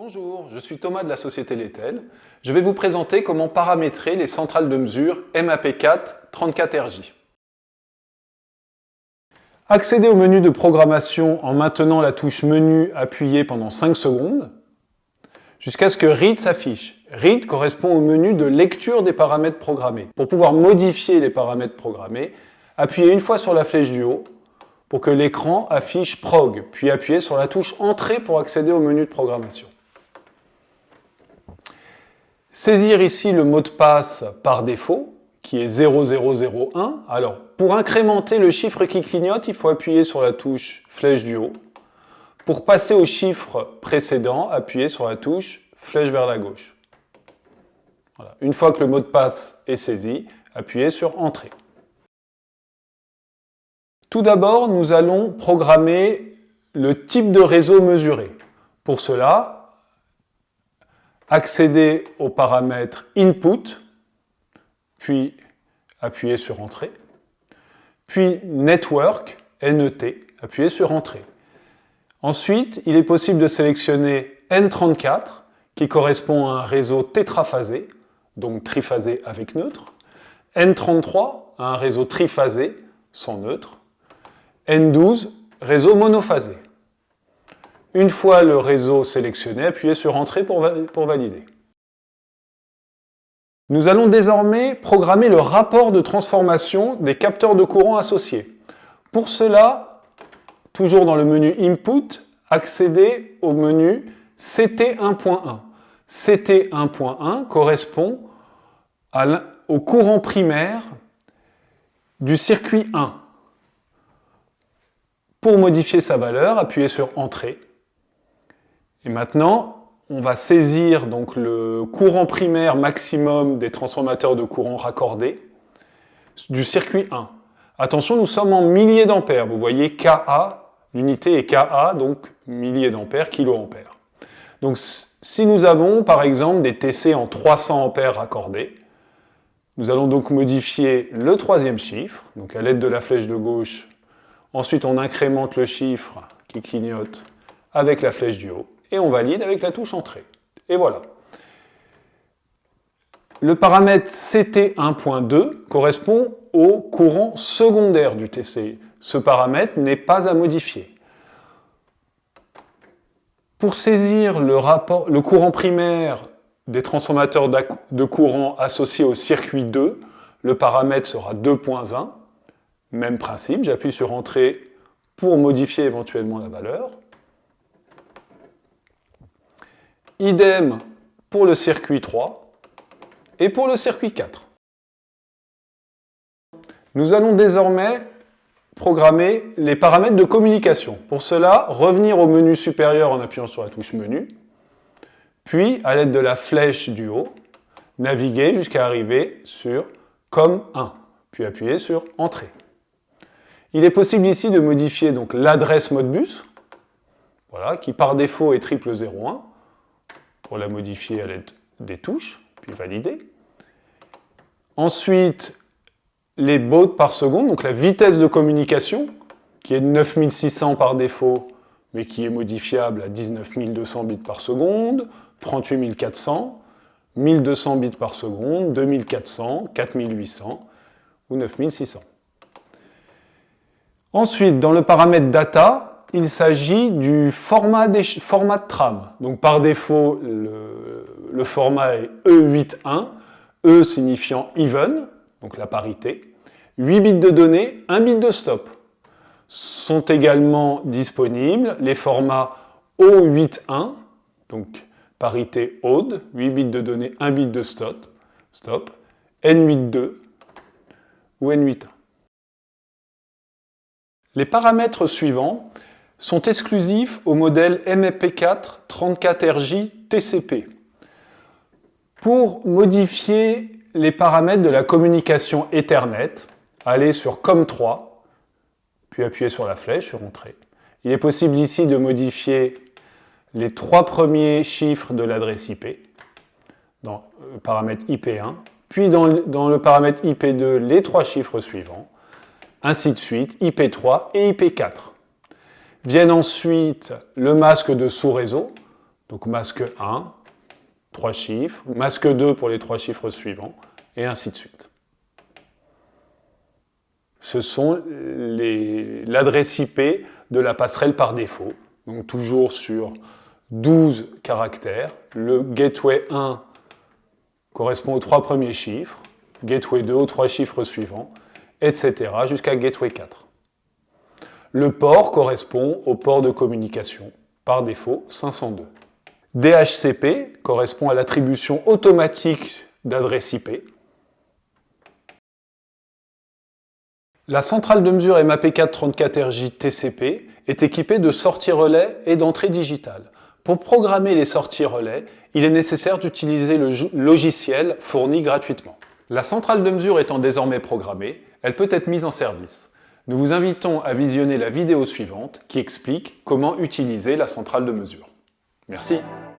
Bonjour, je suis Thomas de la société Lettel. Je vais vous présenter comment paramétrer les centrales de mesure MAP4 34RJ. Accédez au menu de programmation en maintenant la touche menu appuyée pendant 5 secondes jusqu'à ce que Read s'affiche. Read correspond au menu de lecture des paramètres programmés. Pour pouvoir modifier les paramètres programmés, appuyez une fois sur la flèche du haut pour que l'écran affiche Prog, puis appuyez sur la touche Entrée pour accéder au menu de programmation. Saisir ici le mot de passe par défaut, qui est 0001. Alors, pour incrémenter le chiffre qui clignote, il faut appuyer sur la touche flèche du haut. Pour passer au chiffre précédent, appuyez sur la touche flèche vers la gauche. Voilà. Une fois que le mot de passe est saisi, appuyez sur Entrée. Tout d'abord, nous allons programmer le type de réseau mesuré. Pour cela, accédez au paramètre Input, puis appuyez sur Entrée, puis Network, NET, appuyez sur Entrée. Ensuite, il est possible de sélectionner N34, qui correspond à un réseau tétraphasé, donc triphasé avec neutre, N33, à un réseau triphasé, sans neutre, N12, réseau monophasé. Une fois le réseau sélectionné, appuyez sur Entrée pour valider. Nous allons désormais programmer le rapport de transformation des capteurs de courant associés. Pour cela, toujours dans le menu Input, accédez au menu CT1.1. CT1.1 correspond au courant primaire du circuit 1. Pour modifier sa valeur, appuyez sur Entrée. Et maintenant, on va saisir donc le courant primaire maximum des transformateurs de courant raccordés du circuit 1. Attention, nous sommes en milliers d'ampères. Vous voyez KA, l'unité est KA, donc milliers d'ampères, kiloampères. Donc si nous avons par exemple des TC en 300 ampères raccordés, nous allons donc modifier le troisième chiffre, donc à l'aide de la flèche de gauche. Ensuite, on incrémente le chiffre qui clignote avec la flèche du haut et on valide avec la touche Entrée. Et voilà. Le paramètre CT1.2 correspond au courant secondaire du TC. Ce paramètre n'est pas à modifier. Pour saisir le courant primaire des transformateurs de courant associés au circuit 2, le paramètre sera 2.1. Même principe, j'appuie sur Entrée pour modifier éventuellement la valeur. Idem pour le circuit 3 et pour le circuit 4. Nous allons désormais programmer les paramètres de communication. Pour cela, revenir au menu supérieur en appuyant sur la touche Menu, puis à l'aide de la flèche du haut, naviguer jusqu'à arriver sur COM1, puis appuyer sur Entrée. Il est possible ici de modifier donc l'adresse Modbus, voilà, qui par défaut est 0001, pour la modifier à l'aide des touches, puis valider. Ensuite, les baud par seconde, donc la vitesse de communication, qui est de 9600 par défaut, mais qui est modifiable à 19200 bits par seconde, 38400, 1200 bits par seconde, 2400, 4800 ou 9600. Ensuite, dans le paramètre Data, il s'agit du format de trame. Donc par défaut, le format est E8.1, E signifiant even, donc la parité. 8 bits de données, 1 bit de stop. Sont également disponibles les formats O8.1, donc parité odd, 8 bits de données, 1 bit de stop, N8.2 ou N8.1. Les paramètres suivants sont exclusifs au modèle MAP4 34RJ TCP. Pour modifier les paramètres de la communication Ethernet, allez sur COM3, puis appuyez sur la flèche sur Entrée. Il est possible ici de modifier les 3 premiers chiffres de l'adresse IP, dans le paramètre IP1, puis dans le paramètre IP2, les 3 chiffres suivants, ainsi de suite, IP3 et IP4. Viennent ensuite le masque de sous-réseau, Donc masque 1, 3 chiffres, masque 2 pour les 3 chiffres suivants, et ainsi de suite. Ce sont l'adresse IP de la passerelle par défaut, donc toujours sur 12 caractères. Le gateway 1 correspond aux 3 premiers chiffres, gateway 2 aux 3 chiffres suivants, etc. jusqu'à gateway 4. Le port correspond au port de communication, par défaut 502. DHCP correspond à l'attribution automatique d'adresse IP. La centrale de mesure MAP4 34RJ TCP est équipée de sorties relais et d'entrée digitale. Pour programmer les sorties relais, il est nécessaire d'utiliser le logiciel fourni gratuitement. La centrale de mesure étant désormais programmée, elle peut être mise en service. Nous vous invitons à visionner la vidéo suivante qui explique comment utiliser la centrale de mesure. Merci.